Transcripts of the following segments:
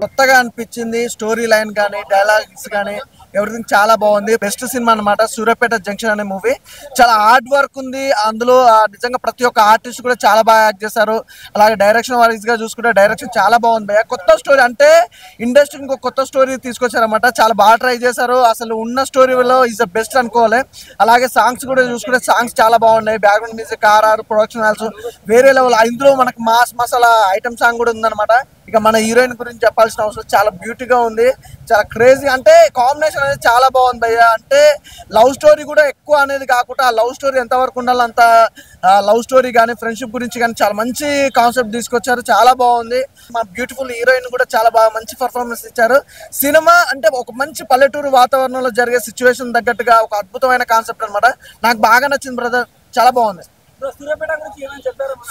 కొత్తగా అనిపించింది. Story line కానీ డైలాగ్స్ కానీ ఎవ్రీథింగ్ చాలా బాగుంది. బెస్ట్ సినిమా అనమాట సూర్యాపేట జంక్షన్ అనే మూవీ. చాలా హార్డ్ వర్క్ ఉంది అందులో. నిజంగా ప్రతి ఒక్క ఆర్టిస్ట్ కూడా చాలా బాగా యాక్ట్ చేశారు. అలాగే డైరెక్షన్ వైజ్ గా చూసుకుంటే డైరెక్షన్ చాలా బాగుంది భయ్య. కొత్త స్టోరీ అంటే ఇండస్ట్రీ ఇంకో కొత్త స్టోరీ తీసుకొచ్చారనమాట. చాలా బాగా ట్రై చేశారు. అసలు ఉన్న స్టోరీలో ఈజ్ ద బెస్ట్ అనుకోవాలి. అలాగే సాంగ్స్ కూడా చూసుకుంటే సాంగ్స్ చాలా బాగున్నాయి. బ్యాక్గ్రౌండ్ మ్యూజిక్ ప్రొడక్షన్ ఆల్సో వేరే లెవెల్. ఇందులో మనకు మాస్ మసాలా ఐటమ్ సాంగ్ కూడా ఉందన్నమాట. ఇక మన హీరోయిన్ గురించి చెప్పాల్సిన అవసరం, చాలా బ్యూటీగా ఉంది, చాలా క్రేజీ. అంటే కాంబినేషన్ అనేది చాలా బాగుంది భయ్య. అంటే లవ్ స్టోరీ కూడా ఎక్కువ అనేది కాకుండా ఆ లవ్ స్టోరీ ఎంతవరకు ఉండాలి అంత లవ్ స్టోరీ కానీ ఫ్రెండ్షిప్ గురించి కానీ చాలా మంచి కాన్సెప్ట్ తీసుకొచ్చారు. చాలా బాగుంది. మా బ్యూటిఫుల్ హీరోయిన్ కూడా చాలా బాగా మంచి పర్ఫార్మెన్స్ ఇచ్చారు. సినిమా అంటే ఒక మంచి పల్లెటూరు వాతావరణంలో జరిగే సిచ్యువేషన్ తగ్గట్టుగా ఒక అద్భుతమైన కాన్సెప్ట్ అనమాట. నాకు బాగా నచ్చింది బ్రదర్, చాలా బాగుంది.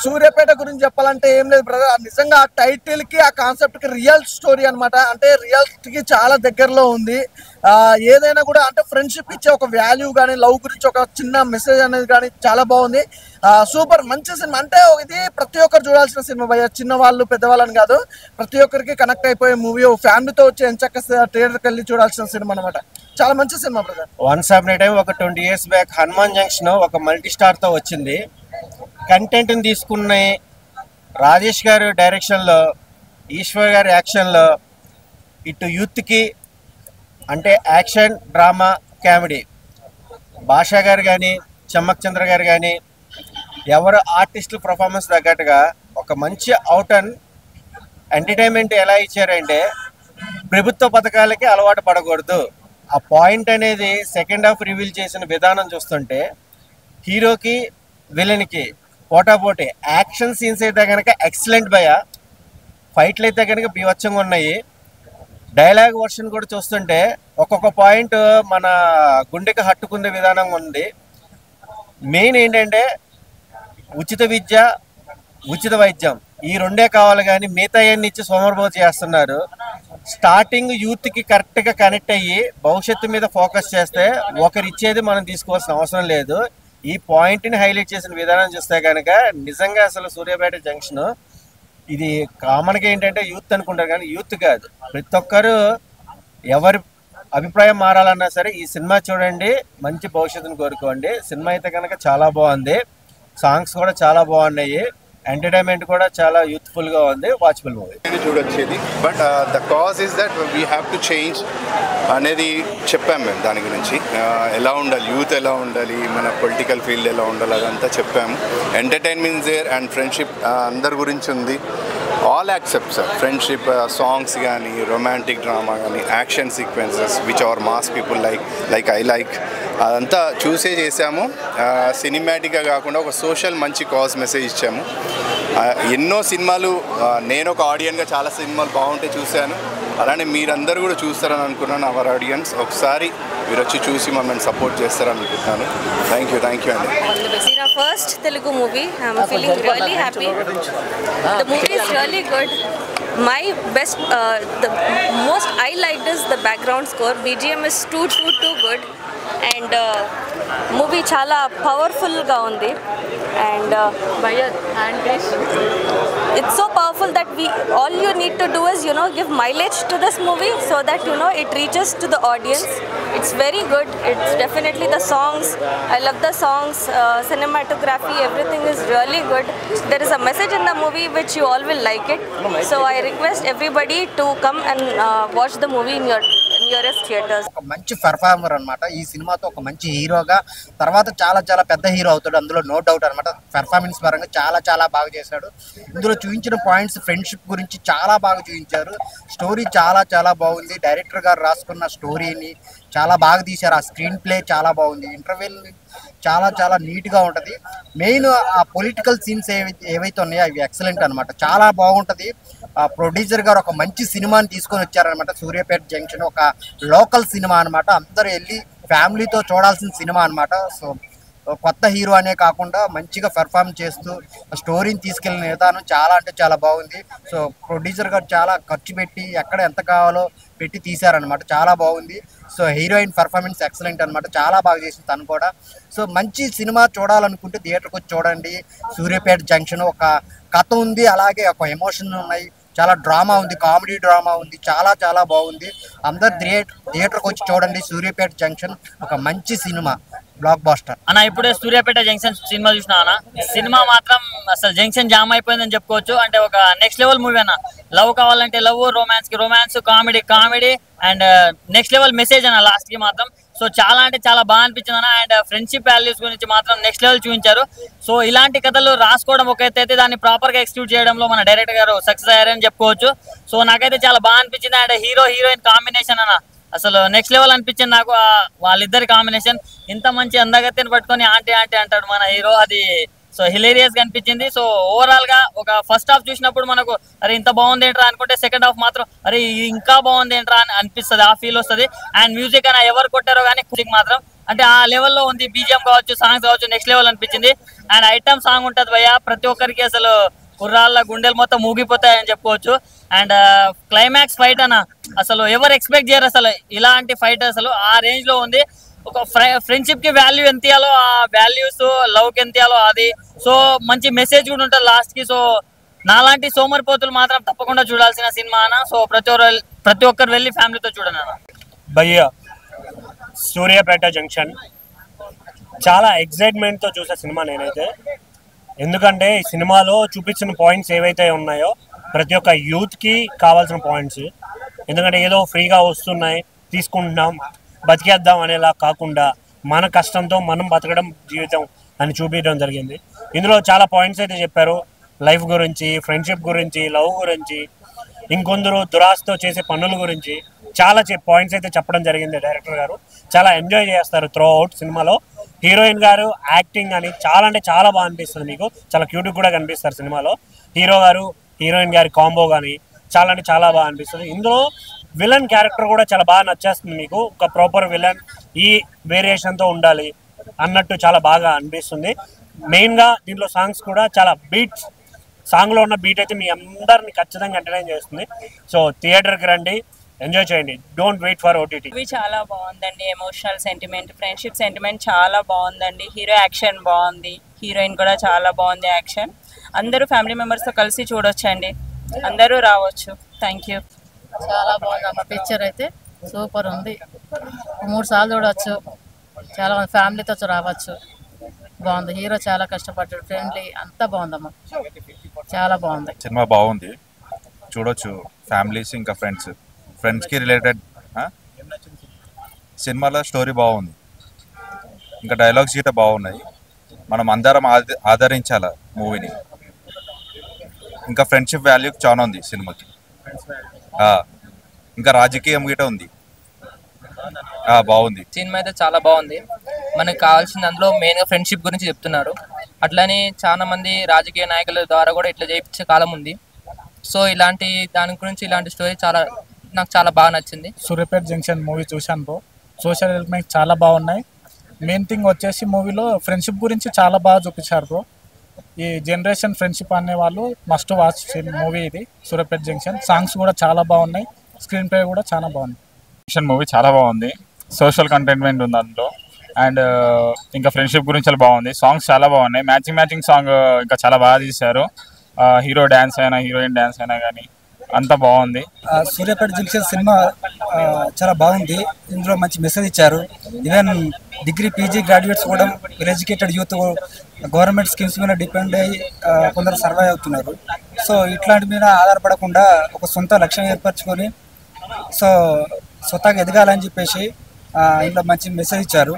సూర్యాపేట గురించి చెప్పాలంటే ఏం లేదు బ్రదర్. నిజంగా ఆ టైటిల్ కి ఆ కాన్సెప్ట్ కి రియల్ స్టోరీ అనమాట. అంటే రియాలిటీకి చాలా దగ్గరలో ఉంది. ఏదైనా కూడా అంటే ఫ్రెండ్షిప్ ఇచ్చే ఒక వాల్యూ కానీ లవ్ గురించి ఒక చిన్న మెసేజ్ అనేది కానీ చాలా బాగుంది. సూపర్ మంచి సినిమా. అంటే ఇది ప్రతి ఒక్కరు చూడాల్సిన సినిమా భయ్య. చిన్న వాళ్ళు పెద్దవాళ్ళని కాదు, ప్రతి ఒక్కరికి కనెక్ట్ అయిపోయే మూవీ. ఫ్యామిలీతో వచ్చి ఎంచక్క థియేటర్కి వెళ్ళి చూడాల్సిన సినిమా అనమాట. చాలా మంచి cinema brother. Once up time ఒక 20 years బ్యాక్ హనుమాన్ జంక్షన్ ఒక మల్టీ స్టార్ తో వచ్చింది. కంటెంట్ తీసుకున్న రాజేష్ గారు డైరెక్షన్లో, ఈశ్వర్ గారి యాక్షన్లో, ఇటు యూత్కి అంటే యాక్షన్ డ్రామా కామెడీ, భాషా గారు కానీ చమ్మక్ చంద్ర గారు కానీ ఎవరు ఆర్టిస్టుల పర్ఫార్మెన్స్ తగ్గట్టుగా ఒక మంచి అవుట్ అండ్ ఎంటర్టైన్మెంట్ ఎలా ఇచ్చారంటే ప్రభుత్వ పథకాలకి అలవాటు పడకూడదు. ఆ పాయింట్ అనేది సెకండ్ హాఫ్ రివీల్ చేసిన విధానం చూస్తుంటే హీరోకి విలన్కి పోటాపోటీ. యాక్షన్ సీన్స్ అయితే కనుక ఎక్సలెంట్ భయ. ఫైట్లు అయితే కనుక బీభత్సంగా ఉన్నాయి. డైలాగ్ వర్షన్ కూడా చూస్తుంటే ఒక్కొక్క పాయింట్ మన గుండెకి హట్టుకునే విధానంగా ఉంది. మెయిన్ ఏంటంటే ఉచిత విద్య, ఉచిత వైద్యం ఈ రెండే కావాలి కానీ మిగతా అన్ని ఇచ్చి సోమరబోతు చేస్తున్నారు. స్టార్టింగ్ యూత్కి కరెక్ట్గా కనెక్ట్ అయ్యి భవిష్యత్తు మీద ఫోకస్ చేస్తే ఒకరు ఇచ్చేది మనం తీసుకోవాల్సిన అవసరం లేదు. ఈ పాయింట్ని హైలైట్ చేసిన విధానం చూస్తే కనుక నిజంగా అసలు సూర్యాపేట జంక్షన్ ఇది కామన్గా ఏంటంటే యూత్ అనుకుంటారు కానీ యూత్ కాదు, ప్రతి ఒక్కరు ఎవరి అభిప్రాయం మారాలన్నా సరే ఈ సినిమా చూడండి, మంచి భవిష్యత్తును కోరుకోండి. సినిమా అయితే కనుక చాలా బాగుంది. సాంగ్స్ కూడా చాలా బాగున్నాయి. ఎంటర్టైన్మెంట్ కూడా చాలా యూత్ఫుల్గా ఉంది. వాచబుల్ మూవీ చూడొచ్చేది. But the cause is that we have to change అనేది చెప్పాం మేము. దాని గురించి ఎలా ఉండాలి, యూత్ ఎలా ఉండాలి, మన పొలిటికల్ ఫీల్డ్ ఎలా ఉండాలి అదంతా చెప్పాము. ఎంటర్టైన్మెంట్ దేర్ అండ్ ఫ్రెండ్షిప్ అందరి గురించి ఉంది. All accept sir. Friendship songs కానీ, రొమాంటిక్ డ్రామా కానీ, action sequences which our mass people like I like అదంతా చూసే చేసాము. సినిమాటిక్గా కాకుండా ఒక సోషల్ మంచి కాజ్ మెసేజ్ ఇచ్చాము. ఎన్నో సినిమాలు నేను ఒక ఆడియన్గా చాలా సినిమాలు బాగుంటే చూశాను. అలానే మీరందరూ కూడా చూస్తారని అనుకున్నాను. అవర్ ఆడియన్స్ ఒకసారి మీరు వచ్చి చూసి మమ్మల్ని సపోర్ట్ చేస్తారని అనుకుంటున్నాను. థ్యాంక్ యూ అండి. First Telugu movie. I'm feeling really happy. The movie is really good. My best, the most I liked is the background score. BGM is too good, and movie chala powerful ga undi. And it's so powerful that all you need to do is give mileage to this movie so that it reaches to the audience. It's very good. It's definitely the songs. I love the songs, cinematography, everything is really good. There is a message in the movie which you all will like it. So I request everybody to come and watch the movie in your nearest theatres. ఒక మంచి performer అనమాట. ఈ సినిమాతో ఒక మంచి హీరోగా తర్వాత చాలా చాలా పెద్ద హీరో అవుతాడు, అందులో నో డౌట్ అనమాట. పర్ఫార్మెన్స్ పరంగా చాలా చాలా బాగా చేశాడు. ఇందులో చూపించిన పాయింట్స్ ఫ్రెండ్షిప్ గురించి చాలా బాగా చూపించారు. స్టోరీ చాలా చాలా బాగుంది. డైరెక్టర్ గారు రాసుకున్న స్టోరీని చాలా బాగా తీశారు. ఆ స్క్రీన్ ప్లే చాలా బాగుంది. ఇంటర్వెల్ చాలా చాలా నీట్గా ఉంటుంది. మెయిన్ ఆ పొలిటికల్ సీన్స్ ఏవైతే ఉన్నాయో అవి ఎక్సలెంట్ అనమాట. చాలా బాగుంటుంది. ప్రొడ్యూసర్ గారు ఒక మంచి సినిమాని తీసుకొని వచ్చారనమాట. సూర్యాపేట జంక్షన్ ఒక లోకల్ సినిమా అనమాట. అందరూ వెళ్ళి ఫ్యామిలీతో చూడాల్సిన సినిమా అనమాట. సో కొత్త హీరో అనే కాకుండా మంచిగా పెర్ఫార్మ్ చేస్తూ స్టోరీని తీసుకెళ్ళిన విధానం చాలా అంటే చాలా బాగుంది. సో ప్రొడ్యూసర్ గారు చాలా ఖర్చు పెట్టి ఎక్కడ ఎంత కావాలో పెట్టి తీశారనమాట. చాలా బాగుంది. సో హీరోయిన్ పర్ఫార్మెన్స్ ఎక్సలెంట్ అనమాట. చాలా బాగా చేసింది తను కూడా. సో మంచి సినిమా చూడాలనుకుంటే థియేటర్కి వచ్చి చూడండి. సూర్యాపేట జంక్షన్ ఒక కథ ఉంది, అలాగే ఒక ఎమోషన్ ఉన్నాయి. చాలా డ్రామా ఉంది, కామెడీ డ్రామా ఉంది, చాలా చాలా బాగుంది. అందరు థియేటర్కి వచ్చి చూడండి. సూర్యాపేట జంక్షన్ ఒక మంచి సినిమా, బ్లాక్ బాస్టర్ అన్న. ఇప్పుడే సూర్యాపేట జంక్షన్ సినిమా చూసినా అన్న. సినిమా మాత్రం అసలు జంక్షన్ జామ్ అయిపోయిందని చెప్పుకోవచ్చు. అంటే ఒక నెక్స్ట్ లెవెల్ మూవీ అన్న. లవ్ కావాలంటే లవ్, రొమాన్స్ కి romance, comedy and next level message అన్న లాస్ట్ కి మాత్రం. సో చాలా అంటే చాలా బాగా అనిపించింది అన్న. అండ్ ఫ్రెండ్షిప్ వాల్యూస్ గురించి మాత్రం నెక్స్ట్ లెవెల్ చూపించారు. సో ఇలాంటి కథలు రాసుకోవడం ఒక అయితే దాన్ని ప్రాపర్ గా ఎక్స్క్యూట్ చేయడంలో మన డైరెక్టర్ గారు సక్సెస్ అయ్యారని చెప్పుకోవచ్చు. సో నాకైతే చాలా బాగా అనిపించింది. అండ్ హీరోయిన్ కాంబినేషన్ అన్న అసలు నెక్స్ట్ లెవెల్ అనిపించింది నాకు. వాళ్ళిద్దరి కాంబినేషన్ ఇంత మంచి అందగత్తిని పట్టుకొని ఆంటీ అంటాడు మన హీరో, అది సో హిలేరియస్ గా అనిపించింది. సో ఓవరాల్ గా ఒక ఫస్ట్ హాఫ్ చూసినప్పుడు మనకు అరే ఇంత బాగుంది ఏంట్రా అనుకుంటే, సెకండ్ హాఫ్ మాత్రం అరే ఇంకా బాగుంది ఏంట్రా అని అనిపిస్తుంది, ఆ ఫీల్ వస్తుంది. అండ్ మ్యూజిక్ అయినా ఎవరు కొట్టారో కానీ మ్యూజిక్ మాత్రం అంటే ఆ లెవెల్లో ఉంది. బీజిఎం కావచ్చు, సాంగ్స్ కావచ్చు, నెక్స్ట్ లెవెల్ అనిపించింది. అండ్ ఐటమ్ సాంగ్ ఉంటుంది భయ్య, ప్రతి ఒక్కరికి అసలు కుర్రాళ్ళ గుండెలు మొత్తం మూగిపోతాయని చెప్పుకోవచ్చు. అండ్ క్లైమాక్స్ ఫైట్ అన్న అసలు ఎవరు ఎక్స్పెక్ట్ చేయరు అసలు ఇలాంటి ఫైట్. అసలు ఆ రేంజ్ లో ఉంది. ఒక ఫ్రెండ్షిప్ కి వాల్యూ ఎంత ఇవ్వాలో ఆ వాల్యూస్, లవ్ కి ఎంత ఇవ్వాలో అది. సో మంచి మెసేజ్ కూడా ఉంటుంది లాస్ట్ కి. సో నాలాంటి సోమరిపోతులు మాత్రం తప్పకుండా చూడాల్సిన సినిమా అన్న. సో ప్రతి ఒక్కరు వెళ్ళి ఫ్యామిలీతో చూడండి అన్న. భయ్య సూర్యాపేట జంక్షన్ చాలా ఎక్సైట్మెంట్తో చూసే సినిమా నేనైతే. ఎందుకంటే ఈ సినిమాలో చూపించిన పాయింట్స్ ఏవైతే ఉన్నాయో ప్రతి ఒక్క యూత్కి కావాల్సిన పాయింట్స్. ఎందుకంటే ఏదో ఫ్రీగా వస్తున్నాయి తీసుకుంటున్నాం బతికేద్దాం అనేలా కాకుండా మన కష్టంతో మనం బతకడం జీవితం అని చూపించడం జరిగింది. ఇందులో చాలా పాయింట్స్ అయితే చెప్పారు, లైఫ్ గురించి, ఫ్రెండ్షిప్ గురించి, లవ్ గురించి, ఇంకొందరు దురాశతో చేసే పనుల గురించి చాలా పాయింట్స్ అయితే చెప్పడం జరిగింది డైరెక్టర్ గారు. చాలా ఎంజాయ్ చేస్తారు త్రూ అవుట్ సినిమాలో. హీరోయిన్ గారు యాక్టింగ్ అని చాలా అంటే చాలా బాగా అనిపిస్తుంది. మీకు చాలా క్యూట్ కూడా కనిపిస్తారు సినిమాలో. హీరో గారు హీరోయిన్ గారి కాంబో కానీ చాలా అంటే చాలా బాగా అనిపిస్తుంది. ఇందులో విలన్ క్యారెక్టర్ కూడా చాలా బాగా నచ్చేస్తుంది మీకు. ఒక ప్రాపర్ విలన్ ఈ వేరియేషన్తో ఉండాలి అన్నట్టు చాలా బాగా అనిపిస్తుంది. మెయిన్గా దీంట్లో సాంగ్స్ కూడా చాలా బీట్స్, సాంగ్లో ఉన్న బీట్ అయితే మీ అందరిని ఖచ్చితంగా ఎంటర్టైన్ చేస్తుంది. సో థియేటర్కి రండి, ఎంజాయ్ చేయండి. Don't wait for OTT. Movie చాలా బాగుందండి. ఎమోషనల్ సెంటిమెంట్, ఫ్రెండ్షిప్ సెంటిమెంట్ చాలా బాగుందండి. హీరో యాక్షన్ బాగుంది, హీరోయిన్ కూడా చాలా బాగుంది యాక్షన్. అందరూ ఫ్యామిలీ మెంబర్స్తో కలిసి చూడొచ్చండి, అందరూ రావచ్చు. Thank you. చాలా బాగుంది అమ్మ, పిక్చర్ అయితే సూపర్ ఉంది. 3 సార్లు చూడవచ్చు, చాలా మంది ఫ్యామిలీతో రావచ్చు. బాగుంది, హీరో చాలా కష్టపడ్డాడు, ఫ్రెండ్లీ, అంతా బాగుందమ్మా, చాలా బాగుంది సినిమా. బాగుంది, చూడొచ్చు ఫ్యామిలీస్ ఇంకా ఫ్రెండ్స్కి రిలేటెడ్. సినిమాలో స్టోరీ బాగుంది, ఇంకా డైలాగ్స్ గిట్ట బాగున్నాయి. మనం అందరం ఆదరించాల మూవీని. ఇంకా ఫ్రెండ్షిప్ వాల్యూ చాలా ఉంది సినిమాకి. ఇంకా రాజకీయం గిట్ట ఉంది, బాగుంది. సినిమా అయితే చాలా బాగుంది. మనకు కావాల్సింది అందులో మెయిన్గా ఫ్రెండ్షిప్ గురించి చెప్తున్నారు. అట్లని చాలా మంది రాజకీయ నాయకుల ద్వారా కూడా ఇట్లా చేయించే కాలం ఉంది. సో ఇలాంటి దాని గురించి ఇలాంటి స్టోరీ నాకు చాలా బాగా నచ్చింది. సూర్యాపేట జంక్షన్ మూవీ చూశాను బ్రో. సోషల్ ఎలిమెంట్స్ చాలా బాగున్నాయి. మెయిన్ థింగ్ వచ్చేసి మూవీలో ఫ్రెండ్షిప్ గురించి చాలా బాగా చూపించారు బ్రో. ఈ జనరేషన్ ఫ్రెండ్షిప్ అనే వాళ్ళు మస్ట్ వాచ్ మూవీ ఇది సూర్యాపేట జంక్షన్. సాంగ్స్ కూడా చాలా బాగున్నాయి, స్క్రీన్ ప్లే కూడా చాలా బాగుంది. జంక్షన్ మూవీ చాలా బాగుంది, సోషల్ కంటెంట్మెంట్ ఉంది అందులో. అండ్ ఇంకా ఫ్రెండ్షిప్ గురించి చాలా బాగుంది. సాంగ్స్ చాలా బాగున్నాయి, మ్యాచింగ్ సాంగ్ ఇంకా చాలా బాగా తీశారు. హీరో డ్యాన్స్ అయినా హీరోయిన్ డ్యాన్స్ అయినా కానీ అంతా బాగుంది. సూర్యాపేట జంక్షన్ సినిమా చాలా బాగుంది. ఇందులో మంచి మెసేజ్ ఇచ్చారు. ఈవెన్ డిగ్రీ పీజీ గ్రాడ్యుయేట్స్ కూడా, well educated youth government schemes మీద డిపెండ్ అయ్యి కొందరు సర్వైవ్ అవుతున్నారు. సో ఇట్లాంటి మీద ఆధారపడకుండా ఒక సొంత లక్ష్యం ఏర్పరచుకొని సో స్వతహాగా ఎదగాలని చెప్పేసి ఇందులో మంచి మెసేజ్ ఇచ్చారు.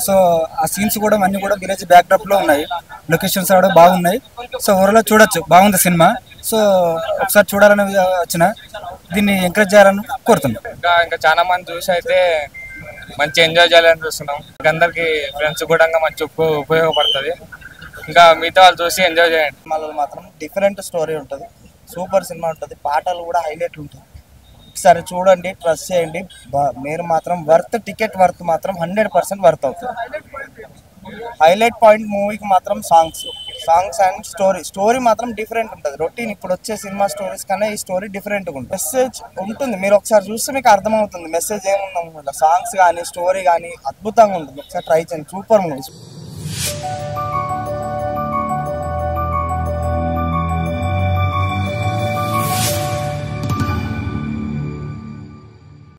సో ఆ సీన్స్ కూడా అన్నీ కూడా విలేజ్ బ్యాక్డ్రాప్లో ఉన్నాయి, లొకేషన్స్ కూడా బాగున్నాయి. సో ఓవరాల్ చూడొచ్చు, బాగుంది సినిమా. సో ఒకసారి చూడాలని వచ్చిన, దీన్ని ఎంకరేజ్ చేయాలని కోరుతున్నాం. ఇంకా చాలా మంది చూసి అయితే మంచి ఎంజాయ్ చేయాలని చూస్తున్నాం. అందరికి ఫ్రెండ్స్ కూడా మంచి ఉపయోగపడుతుంది. ఇంకా మిగతా వాళ్ళు చూసి ఎంజాయ్ చేయండి. సినిమాలో మాత్రం డిఫరెంట్ స్టోరీ ఉంటుంది, సూపర్ సినిమా ఉంటుంది, పాటలు కూడా హైలైట్ ఉంటుంది. ఒకసారి చూడండి, ట్రస్ట్ చేయండి. మీరు మాత్రం టికెట్ వర్త్ మాత్రం 100% వర్త్ అవుతుంది. హైలైట్ పాయింట్ మూవీకి మాత్రం సాంగ్స్ అండ్ స్టోరీ మాత్రం డిఫరెంట్ ఉంటుంది. రొటీన్ ఇప్పుడు వచ్చే సినిమా స్టోరీస్ కన్నా ఈ స్టోరీ డిఫరెంట్గా ఉంటుంది. మెసేజ్ ఉంటుంది, మీరు ఒకసారి చూస్తే మీకు అర్థమవుతుంది మెసేజ్ ఏముంది. సాంగ్స్ కానీ స్టోరీ కానీ అద్భుతంగా ఉంటుంది. ఒకసారి ట్రై చేయండి, సూపర్ మూవీ.